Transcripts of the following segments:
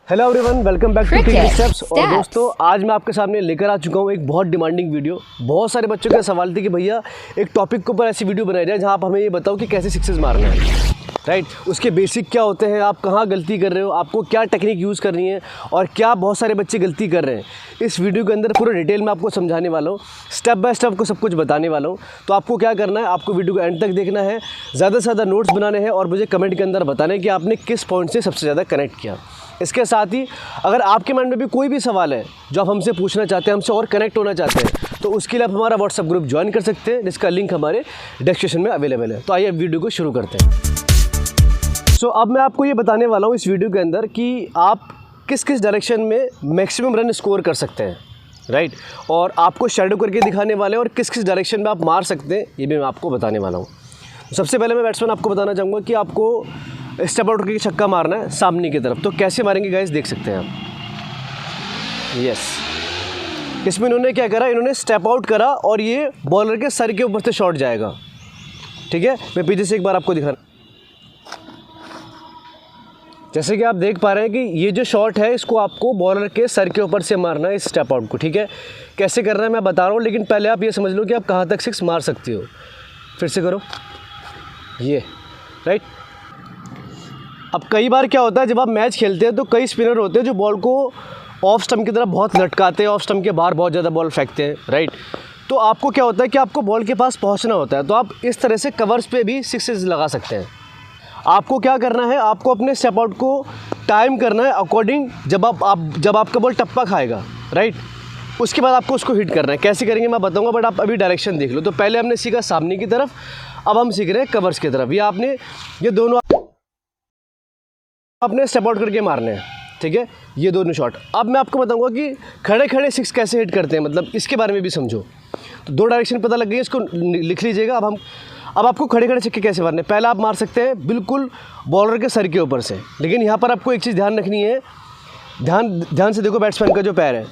Hello everyone, welcome back to technique steps. और दोस्तों, आज मैं आपके सामने लेकर आ चुका हूँ एक बहुत डिमांडिंग वीडियो। बहुत सारे बच्चों का सवाल थी कि भैया एक टॉपिक के ऊपर ऐसी वीडियो बनाई जाए जहाँ आप हमें ये बताओ कि कैसे सिक्सेस मारना है, राइट। उसके बेसिक क्या होते हैं, आप कहाँ गलती कर रहे हो, आपको क्या टेक्निक यूज़ करनी है और क्या बहुत सारे बच्चे गलती कर रहे हैं। इस वीडियो के अंदर पूरा डिटेल में आपको समझाने वाला हूँ, स्टेप बाय स्टेप आपको सब कुछ बताने वाला हूँ। तो आपको क्या करना है, आपको वीडियो को एंड तक देखना है, ज़्यादा से ज़्यादा नोट्स बनाने हैं और मुझे कमेंट के अंदर बताना है कि आपने किस पॉइंट से सबसे ज़्यादा कनेक्ट किया। इसके साथ ही अगर आपके माइंड में भी कोई भी सवाल है जो आप हमसे पूछना चाहते हैं, हमसे और कनेक्ट होना चाहते हैं, तो उसके लिए आप हमारा व्हाट्सएप ग्रुप ज्वाइन कर सकते हैं, जिसका लिंक हमारे डिस्क्रिप्शन में अवेलेबल है। तो आइए वीडियो को शुरू करते हैं। अब मैं आपको ये बताने वाला हूँ इस वीडियो के अंदर कि आप किस किस डायरेक्शन में मैक्सिमम रन स्कोर कर सकते हैं, राइट। और आपको शैडो करके दिखाने वाले हैं और किस किस डायरेक्शन में आप मार सकते हैं, ये भी मैं आपको बताने वाला हूँ। सबसे पहले मैं बैट्समैन आपको बताना चाहूँगा कि आपको स्टेप आउट करके छक्का मारना है सामने की तरफ। तो कैसे मारेंगे गाइस, देख सकते हैं आप। यस, इसमें इन्होंने क्या करा, इन्होंने स्टेप आउट करा और ये बॉलर के सर के ऊपर से शॉट जाएगा, ठीक है। मैं पीछे से एक बार आपको दिखाना, जैसे कि आप देख पा रहे हैं कि ये जो शॉट है इसको आपको बॉलर के सर के ऊपर से मारना है, इस स्टेप आउट को, ठीक है। कैसे करना है मैं बता रहा हूँ, लेकिन पहले आप ये समझ लो कि आप कहाँ तक सिक्स मार सकते हो। फिर से करो, ये राइट। अब कई बार क्या होता है, जब आप मैच खेलते हैं तो कई स्पिनर होते हैं जो बॉल को ऑफ स्टंप की तरफ बहुत लटकाते हैं, ऑफ स्टंप के बाहर बहुत ज़्यादा बॉल फेंकते हैं, राइट। तो आपको क्या होता है कि आपको बॉल के पास पहुंचना होता है, तो आप इस तरह से कवर्स पे भी सिक्सेस लगा सकते हैं। आपको क्या करना है, आपको अपने स्टेप आउट को टाइम करना है अकॉर्डिंग जब आपका बॉल टप्पा खाएगा, राइट। उसके बाद आपको उसको हिट करना है। कैसे करेंगे मैं बताऊँगा, बट आप अभी डायरेक्शन देख लो। तो पहले हमने सीखा सामने की तरफ, अब हम सीख रहे हैं कवर्स की तरफ। ये दोनों आपने स्टेप आउट करके मारने हैं, ठीक है, ये दोनों शॉट। अब मैं आपको बताऊंगा कि खड़े खड़े सिक्स कैसे हिट करते हैं, मतलब इसके बारे में भी समझो। तो दो डायरेक्शन पता लग गई, इसको लिख लीजिएगा। अब आपको खड़े खड़े छक्के कैसे मारने हैं। पहला आप मार सकते हैं बिल्कुल बॉलर के सर के ऊपर से, लेकिन यहाँ पर आपको एक चीज़ ध्यान रखनी है, ध्यान से देखो, बैट्समैन का जो पैर है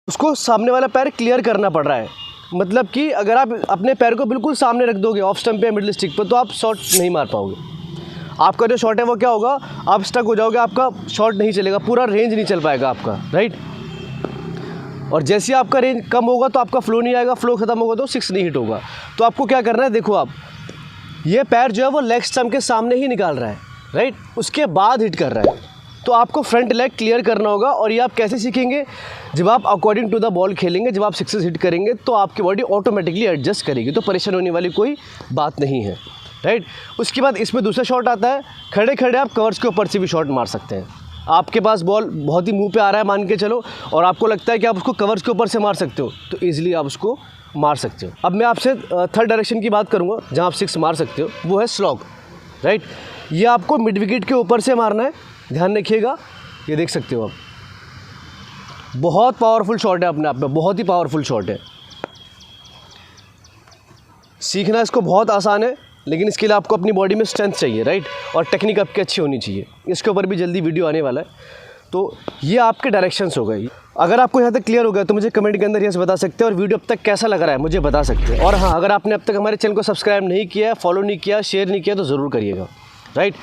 उसको सामने वाला पैर क्लियर करना पड़ रहा है। मतलब कि अगर आप अपने पैर को बिल्कुल सामने रख दोगे ऑफ स्टंप पे या मिडिल स्टिक पर, तो आप शॉट नहीं मार पाओगे। आपका जो शॉट है वो क्या होगा, आप स्टक हो जाओगे, आपका शॉट नहीं चलेगा, पूरा रेंज नहीं चल पाएगा आपका, राइट। और जैसे ही आपका रेंज कम होगा तो आपका फ्लो नहीं आएगा, फ्लो खत्म होगा तो सिक्स नहीं हिट होगा। तो आपको क्या करना है, देखो आप ये पैर जो है वो लेग स्टंप के सामने ही निकाल रहा है, राइट, उसके बाद हिट कर रहा है। तो आपको फ्रंट लेग क्लियर करना होगा। और ये आप कैसे सीखेंगे, जब आप अकॉर्डिंग टू द बॉल खेलेंगे, जब आप सिक्सेस हिट करेंगे तो आपकी बॉडी ऑटोमेटिकली एडजस्ट करेगी, तो परेशान होने वाली कोई बात नहीं है, राइट। उसके बाद इसमें दूसरा शॉट आता है, खड़े खड़े आप कवर्स के ऊपर से भी शॉट मार सकते हैं। आपके पास बॉल बहुत ही मुंह पे आ रहा है मान के चलो, और आपको लगता है कि आप उसको कवर्स के ऊपर से मार सकते हो, तो ईजिली आप उसको मार सकते हो। अब मैं आपसे थर्ड डायरेक्शन की बात करूँगा जहाँ आप सिक्स मार सकते हो, वो है स्लॉग, राइट। ये आपको मिड विकेट के ऊपर से मारना है, ध्यान रखिएगा। ये देख सकते हो आप, बहुत पावरफुल शॉट है अपने आप में, बहुत ही पावरफुल शॉट है। सीखना इसको बहुत आसान है, लेकिन इसके लिए आपको अपनी बॉडी में स्ट्रेंथ चाहिए, राइट, और टेक्निक आपकी अच्छी होनी चाहिए। इसके ऊपर भी जल्दी वीडियो आने वाला है। तो ये आपके डायरेक्शंस हो गए। अगर आपको यहाँ तक क्लियर हो गया तो मुझे कमेंट के अंदर यस बता सकते हैं, और वीडियो अब तक कैसा लग रहा है मुझे बता सकते हैं। और हाँ, अगर आपने अब तक हमारे चैनल को सब्सक्राइब नहीं किया है, फॉलो नहीं किया, शेयर नहीं किया, तो ज़रूर करिएगा, राइट।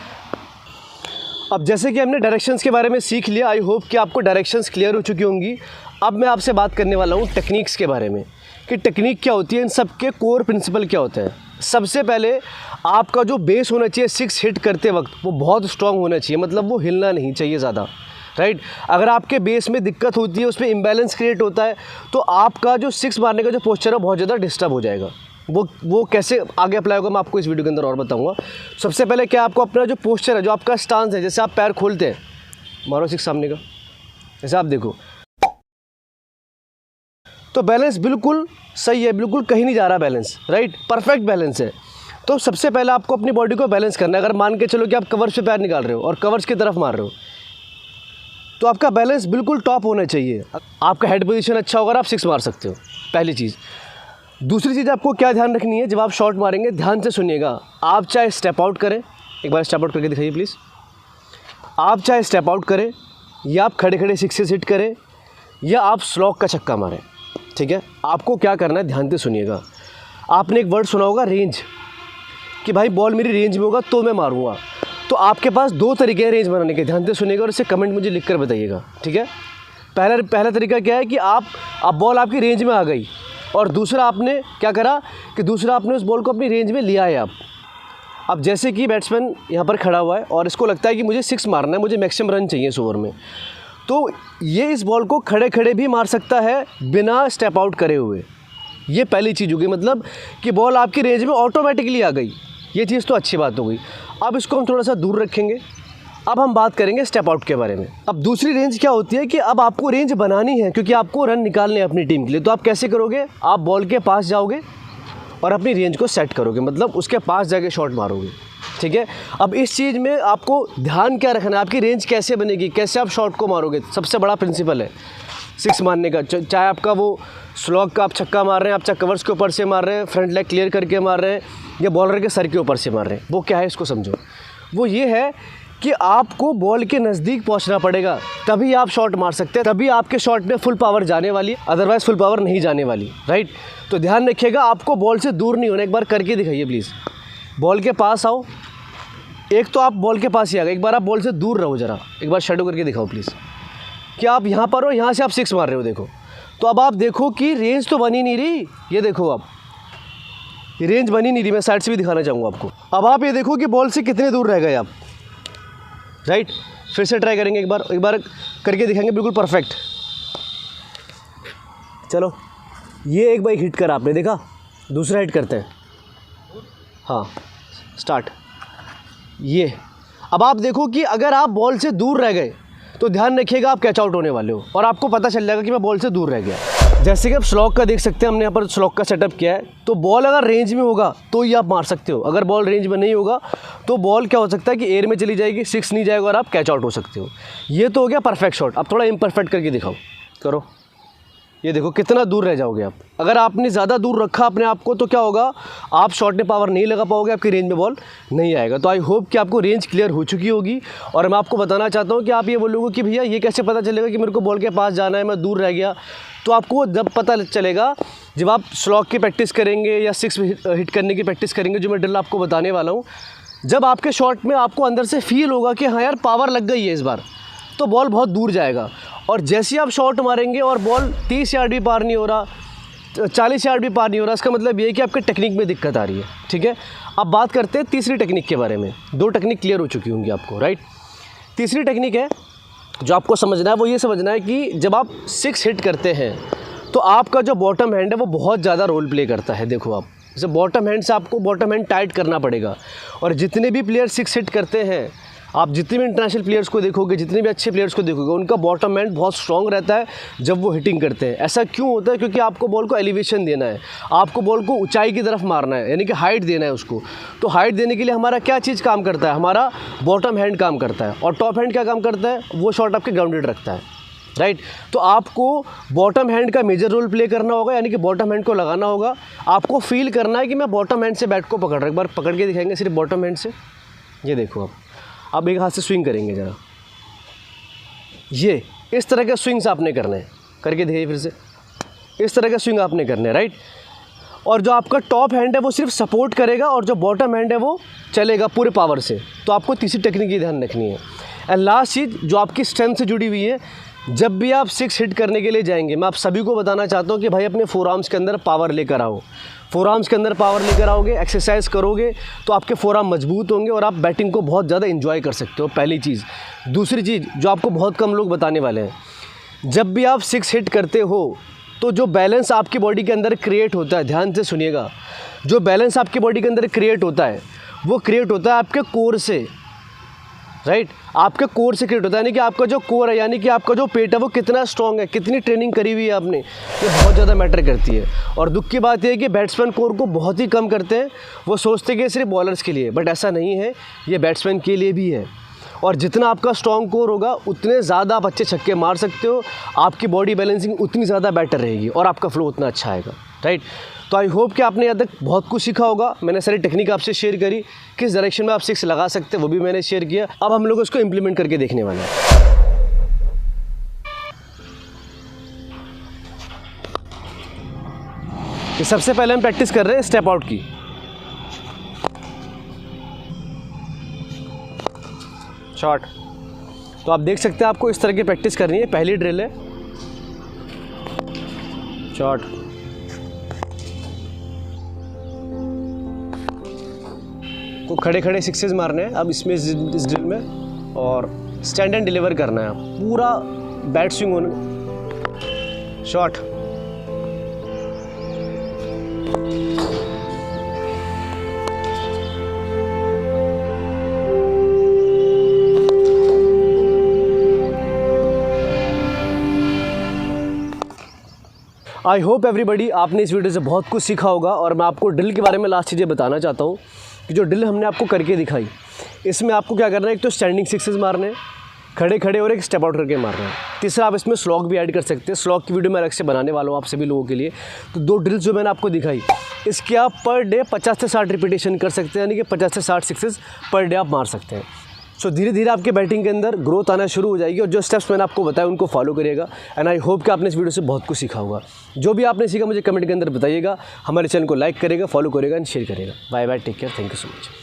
अब जैसे कि हमने डायरेक्शंस के बारे में सीख लिया, आई होप कि आपको डायरेक्शंस क्लियर हो चुकी होंगी। अब मैं आपसे बात करने वाला हूँ टेक्निक्स के बारे में, कि टेक्निक क्या होती है, इन सब के कोर प्रिंसिपल क्या होते हैं। सबसे पहले आपका जो बेस होना चाहिए सिक्स हिट करते वक्त, वो बहुत स्ट्रांग होना चाहिए, मतलब वो हिलना नहीं चाहिए ज़्यादा, राइट। अगर आपके बेस में दिक्कत होती है, उसमें इम्बैलेंस क्रिएट होता है, तो आपका जो सिक्स मारने का जो पोस्चर है बहुत ज़्यादा डिस्टर्ब हो जाएगा। वो कैसे आगे अप्लाई होगा मैं आपको इस वीडियो के अंदर और बताऊंगा। सबसे पहले क्या, आपको अपना जो पोस्चर है, जो आपका स्टांस है, जैसे आप पैर खोलते हैं, मारो सिक्स सामने का, जैसे आप देखो, तो बैलेंस बिल्कुल सही है, बिल्कुल कहीं नहीं जा रहा बैलेंस, राइट, परफेक्ट बैलेंस है। तो सबसे पहले आपको अपनी बॉडी को बैलेंस करना है। अगर मान के चलो कि आप कवर्स पे पैर निकाल रहे हो और कवर्स की तरफ मार रहे हो, तो आपका बैलेंस बिल्कुल टॉप होना चाहिए। आपका हेड पोजीशन अच्छा होगा, आप सिक्स मार सकते हो, पहली चीज़। दूसरी चीज़ आपको क्या ध्यान रखनी है, जब आप शॉट मारेंगे ध्यान से सुनिएगा। आप चाहे स्टेप आउट करें, एक बार स्टेप आउट करके दिखाइए प्लीज़। आप चाहे स्टेप आउट करें, या आप खड़े खड़े सिक्सेस हिट करें, या आप स्लॉग का छक्का मारें, ठीक है। आपको क्या करना है, ध्यान से सुनिएगा। आपने एक वर्ड सुना होगा, रेंज, कि भाई बॉल मेरी रेंज में होगा तो मैं मारूंगा। तो आपके पास दो तरीके हैं रेंज बनाने के, ध्यान से सुनिएगा और इसे कमेंट मुझे लिख कर बताइएगा, ठीक है। पहला तरीका क्या है कि आप बॉल आपकी रेंज में आ गई और दूसरा आपने क्या करा कि दूसरा आपने उस बॉल को अपनी रेंज में लिया है। अब जैसे कि बैट्समैन यहाँ पर खड़ा हुआ है और इसको लगता है कि मुझे 6 मारना है, मुझे मैक्सिमम रन चाहिए इस ओवर में, तो ये इस बॉल को खड़े खड़े भी मार सकता है बिना स्टेप आउट करे हुए। ये पहली चीज़ होगी, मतलब कि बॉल आपकी रेंज में ऑटोमेटिकली आ गई, ये चीज़ तो अच्छी बात हो गई। अब इसको हम थोड़ा सा दूर रखेंगे, अब हम बात करेंगे स्टेप आउट के बारे में। अब दूसरी रेंज क्या होती है कि अब आपको रेंज बनानी है क्योंकि आपको रन निकालने हैं अपनी टीम के लिए। तो आप कैसे करोगे, आप बॉल के पास जाओगे और अपनी रेंज को सेट करोगे, मतलब उसके पास जाके शॉट मारोगे, ठीक है। अब इस चीज़ में आपको ध्यान क्या रखना है, आपकी रेंज कैसे बनेगी, कैसे आप शॉट को मारोगे। सबसे बड़ा प्रिंसिपल है 6 मारने का, चाहे आपका वो स्लॉग का आप छक्का मार रहे हैं, आप चाहे कवर्स के ऊपर से मार रहे हैं, फ्रंट लेग क्लियर करके मार रहे हैं, या बॉलर के सर के ऊपर से मार रहे हैं, वो क्या है इसको समझो। वो ये है कि आपको बॉल के नज़दीक पहुंचना पड़ेगा, तभी आप शॉट मार सकते हैं, तभी आपके शॉट में फुल पावर जाने वाली है, अदरवाइज़ फुल पावर नहीं जाने वाली, राइट। तो ध्यान रखिएगा, आपको बॉल से दूर नहीं होना। एक बार करके दिखाइए प्लीज़, बॉल के पास आओ, एक तो आप बॉल के पास ही आ गए, एक बार आप बॉल से दूर रहो ज़रा, एक बार शेडो करके दिखाओ प्लीज़ कि आप यहाँ पर हो, यहाँ से आप 6 मार रहे हो, देखो। तो अब आप देखो कि रेंज तो बनी नहीं रही, ये देखो आप, ये रेंज बनी नहीं रही। मैं साइड से भी दिखाना चाहूँगा आपको। अब आप ये देखो कि बॉल से कितने दूर रह गए आप, राइट। फिर से ट्राई करेंगे, एक बार करके दिखाएंगे, बिल्कुल परफेक्ट। चलो, ये एक बार हिट करा आपने, देखा, दूसरा हिट करते हैं, हाँ स्टार्ट। ये अब आप देखो कि अगर आप बॉल से दूर रह गए तो ध्यान रखिएगा आप कैच आउट होने वाले हो और आपको पता चल जाएगा कि मैं बॉल से दूर रह गया। जैसे कि आप स्लॉग का देख सकते हैं, हमने यहाँ पर स्लॉग का सेटअप किया है, तो बॉल अगर रेंज में होगा तो ही आप मार सकते हो, अगर बॉल रेंज में नहीं होगा तो बॉल क्या हो सकता है कि एयर में चली जाएगी, 6 नहीं जाएगा और आप कैच आउट हो सकते हो। ये तो हो गया परफेक्ट शॉट। अब थोड़ा इम्परफेक्ट करके दिखाओ, करो, ये देखो कितना दूर रह जाओगे आप। अगर आपने ज़्यादा दूर रखा अपने आप को तो क्या होगा, आप शॉट में पावर नहीं लगा पाओगे, आपकी रेंज में बॉल नहीं आएगा। तो आई होप कि आपको रेंज क्लियर हो चुकी होगी। और मैं आपको बताना चाहता हूँ कि आप ये बोलोगे कि भैया ये कैसे पता चलेगा कि मेरे को बॉल के पास जाना है, मैं दूर रह गया। तो आपको जब पता चलेगा जब आप स्लॉग की प्रैक्टिस करेंगे या 6 हिट करने की प्रैक्टिस करेंगे, जो मैं ड्रिल आपको बताने वाला हूँ। जब आपके शॉट में आपको अंदर से फील होगा कि हाँ यार पावर लग गई है इस बार, तो बॉल बहुत दूर जाएगा। और जैसे ही आप शॉट मारेंगे और बॉल 30 यार्ड भी पार नहीं हो रहा, 40 यार्ड भी पार नहीं हो रहा, इसका मतलब ये है कि आपके टेक्निक में दिक्कत आ रही है, ठीक है। अब बात करते हैं तीसरी टेक्निक के बारे में। 2 टेक्निक क्लियर हो चुकी होंगी आपको, राइट। तीसरी टेक्निक है जो आपको समझना है, वो ये समझना है कि जब आप 6 हिट करते हैं तो आपका जो बॉटम हैंड है वो बहुत ज़्यादा रोल प्ले करता है। देखो आप, जैसे बॉटम हैंड से आपको बॉटम हैंड टाइट करना पड़ेगा। और जितने भी प्लेयर 6 हिट करते हैं, आप जितने भी इंटरनेशनल प्लेयर्स को देखोगे, जितने भी अच्छे प्लेयर्स को देखोगे, उनका बॉटम हैंड बहुत स्ट्रॉन्ग रहता है जब वो हिटिंग करते हैं। ऐसा क्यों होता है? क्योंकि आपको बॉल को एलिवेशन देना है, आपको बॉल को ऊंचाई की तरफ मारना है, यानी कि हाइट देना है उसको। तो हाइट देने के लिए हमारा क्या चीज़ काम करता है? हमारा बॉटम हैंड काम करता है। और टॉप हैंड क्या काम करता है? वो शॉट आपके ग्राउंडेड रखता है, राइट। तो आपको बॉटम हैंड का मेजर रोल प्ले करना होगा, यानी कि बॉटम हैंड को लगाना होगा। आपको फील करना है कि मैं बॉटम हैंड से बैट को पकड़ रहा हूँ। एक बार पकड़ के दिखाएंगे सिर्फ बॉटम हैंड से, ये देखो आप। अब एक हाथ से स्विंग करेंगे ज़रा, ये इस तरह के स्विंग्स आपने करने हैं, करके देखिए फिर से, इस तरह का स्विंग आपने करने हैं, राइट। और जो आपका टॉप हैंड है वो सिर्फ सपोर्ट करेगा और जो बॉटम हैंड है वो चलेगा पूरे पावर से। तो आपको तीसरी टेक्निक की ध्यान रखनी है। एंड लास्ट चीज़ जो आपकी स्ट्रेंथ से जुड़ी हुई है, जब भी आप 6 हिट करने के लिए जाएंगे, मैं आप सभी को बताना चाहता हूँ कि भाई अपने फोर आर्म्स के अंदर पावर लेकर आओ। फोर आर्म्स के अंदर पावर लेकर आओगे, एक्सरसाइज करोगे तो आपके फोर आर्म मजबूत होंगे और आप बैटिंग को बहुत ज़्यादा एंजॉय कर सकते हो, पहली चीज़। दूसरी चीज़ जो आपको बहुत कम लोग बताने वाले हैं, जब भी आप 6 हिट करते हो तो जो बैलेंस आपकी बॉडी के अंदर क्रिएट होता है, ध्यान से सुनिएगा, जो बैलेंस आपकी बॉडी के अंदर क्रिएट होता है वो क्रिएट होता है आपके कोर से, राइट। आपके कोर से क्रिएट होता है, यानी कि आपका जो कोर है, यानी कि आपका जो पेट है वो कितना स्ट्रॉन्ग है, कितनी ट्रेनिंग करी हुई है आपने, ये बहुत ज़्यादा मैटर करती है। और दुख की बात यह है कि बैट्समैन कोर को बहुत ही कम करते हैं, वो सोचते हैं कि सिर्फ बॉलर्स के लिए, बट ऐसा नहीं है, ये बैट्समैन के लिए भी है। और जितना आपका स्ट्रॉन्ग कोर होगा उतने ज़्यादा आप अच्छे छक्के मार सकते हो, आपकी बॉडी बैलेंसिंग उतनी ज़्यादा बेटर रहेगी और आपका फ्लो उतना अच्छा आएगा, राइट। तो आई होप कि आपने यहाँ तक बहुत कुछ सीखा होगा। मैंने सारी टेक्निक आपसे शेयर करी, किस डायरेक्शन में आप 6 लगा सकते हैं वो भी मैंने शेयर किया। अब हम लोग उसको इम्प्लीमेंट करके देखने वाले हैं। कि सबसे पहले हम प्रैक्टिस कर रहे हैं स्टेप आउट की। शॉट। तो आप देख सकते हैं आपको इस तरह की प्रैक्टिस करनी है। पहली ड्रिल है, शॉट, को खड़े खड़े सिक्सेस मारने हैं अब इसमें, इस ड्रिल में, और स्टैंड एंड डिलीवर करना है पूरा बैट स्विंग होने। शॉट, आई होप एवरीबडी आपने इस वीडियो से बहुत कुछ सीखा होगा। और मैं आपको ड्रिल के बारे में लास्ट चीज़ें बताना चाहता हूँ कि जो ड्रिल हमने आपको करके दिखाई, इसमें आपको क्या करना है, एक तो स्टैंडिंग सिक्सेस मारने हैं खड़े खड़े, और एक स्टेप आउट करके मारना है। तीसरा आप इसमें स्लॉग भी ऐड कर सकते हैं। स्लॉग की वीडियो मैं अलग से बनाने वाला हूँ आप सभी लोगों के लिए। तो 2 ड्रिल्स जो मैंने आपको दिखाई, इसके आप पर डे 50 से 60 रिपीटेशन कर सकते हैं, यानी कि 50 से 60 सिक्सेस पर डे आप मार सकते हैं। सो धीरे धीरे आपके बैटिंग के अंदर ग्रोथ आना शुरू हो जाएगी। और जो स्टेप्स मैंने आपको बताया उनको फॉलो करिएगा। एंड आई होप कि आपने इस वीडियो से बहुत कुछ सीखा होगा। जो भी आपने सीखा मुझे कमेंट के अंदर बताइएगा। हमारे चैनल को लाइक करेगा, फॉलो करेगा एंड शेयर करेगा। Bye bye, take care, thank you so much.